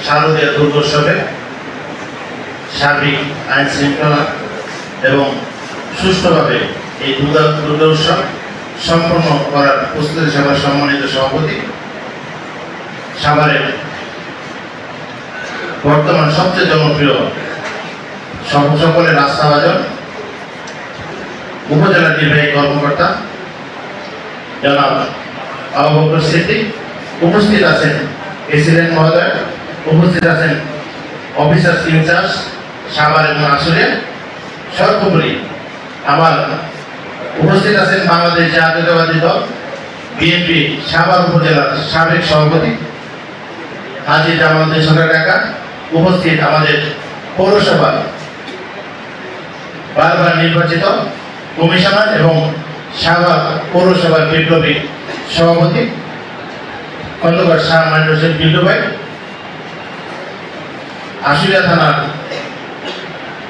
শারদীয় দুর্গোৎসবে সার্বিক আইন শৃঙ্খলা এবং সুষ্ঠুভাবে এই দুর্গা উৎসব সম্পন্ন করার প্রস্তুতি সভার সম্মানিত সভাপতি, সাভারের বর্তমান সবচেয়ে জনপ্রিয় সকলের আস্থাভাজন উপজেলা নির্বাহী কর্মকর্তা জনাব আবু বকর সিদ্দিক, উপস্থিত আছেন প্রেসিডেন্ট মহোদয়, উপস্থিত আছেন অফিসার ইনচার্জ সাভার এবং আশুলিয়া, সর্বোপরি আমার উপস্থিত আছেন বাংলাদেশ জাতীয়তাবাদী দল বিএনপি সাভার উপজেলার সাবেক সভাপতি হাজী জামালউদ্দিন সরকার কাকা, উপস্থিত আমাদের পৌরসভার বারবার নির্বাচিত কমিশনার এবং সাভার পৌরসভার বিপ্লবী সভাপতি খন্দকার শাহ মাইনুর হোসেন বিল্লু ভাই, আশুলিয়া থানার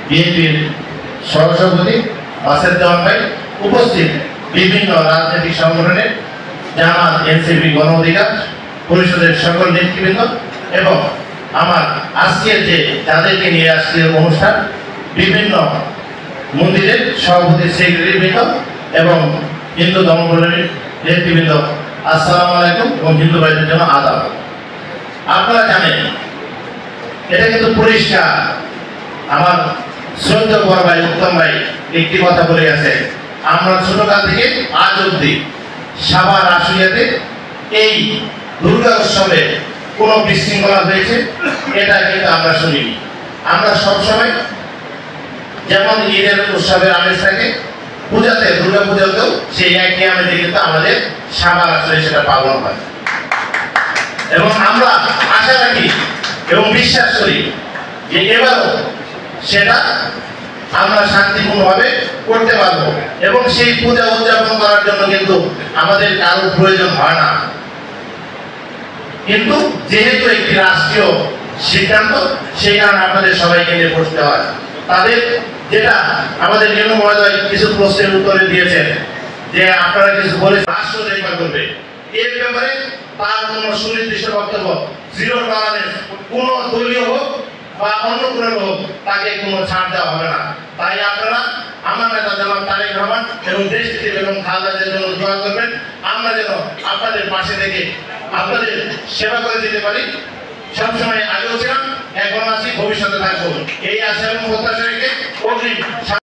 বিএনপির সহসভাপতি বাসের দেওয়ান ভাই, উপস্থিত বিভিন্ন রাজনৈতিক সংগঠনের জামাত, এনসিপি, গণ অধিকার পরিষদের সকল নেতৃবৃন্দ এবং আমার আজকের যে যাদেরকে নিয়ে আজকের অনুষ্ঠান বিভিন্ন মন্দিরের সভাপতি, সেক্রেটারিবৃন্দ এবং হিন্দু ধর্মাবলম্বী নেতৃবৃন্দ, আসসালামু আলাইকুম এবং হিন্দু ভাইদের জন্য আদাব। আপনারা জানেন এটা কিন্তু পরিষ্কার, আমার শ্রদ্ধেয় বড় ভাই উত্তম ভাই একটি কথা বলে গেছে, আমরা ছোটকাল থেকে আজ অব্দি সাভার আশুলিয়াতে এই দুর্গা উৎসবে কোনো বিশৃঙ্খলা হয়েছে এটা কিন্তু আমরা শুনিনি। আমরা সবসময় যেমন ঈদের উৎসবের আমেজ থাকে, পূজাতে দুর্গা পূজাতেও সেই একই আমেজে কিন্তু আমাদের সাভার আসলে সেটা পালন হয় এবং আমরা আশা রাখি এবং বিশ্বাস করি যে এবারও সেটা আমরা শান্তিপূর্ণভাবে করতে পারবো এবং সেই পূজা উদযাপন করার জন্য কিন্তু আমাদের কারো প্রয়োজন হয় না। কিন্তু যেহেতু একটি রাষ্ট্রীয় সিদ্ধান্ত, সেই কারণে আপনাদের সবাইকে নিয়ে বসতে হয়। তাদের যেটা আমাদের নিয়ম মহোদয় কিছু প্রশ্নের উত্তরে দিয়েছেন যে আপনারা কিছু বলে রাষ্ট্র দেখভাল করবে, এর ব্যাপারে তার কোনো সুনির্দিষ্ট বক্তব্য, জিরো টলারেন্স, কোনো দলীয় হোক বা অন্য কোনো হোক তাকে কোনো ছাড় দেওয়া হবে না। তাই আপনারা আমার নেতা জনাব তারেক রহমান এবং দেশটিতে এবং খালেদাদের জন্য দোয়া করবেন, আমরা যেন আপনাদের পাশে থেকে আপনাদের সেবা করে দিতে পারি। সবসময় আগেও ছিলাম, এখন আছি, ভবিষ্যতে থাকবো, এই আশা এবং প্রত্যাশা রেখে অগ্রিম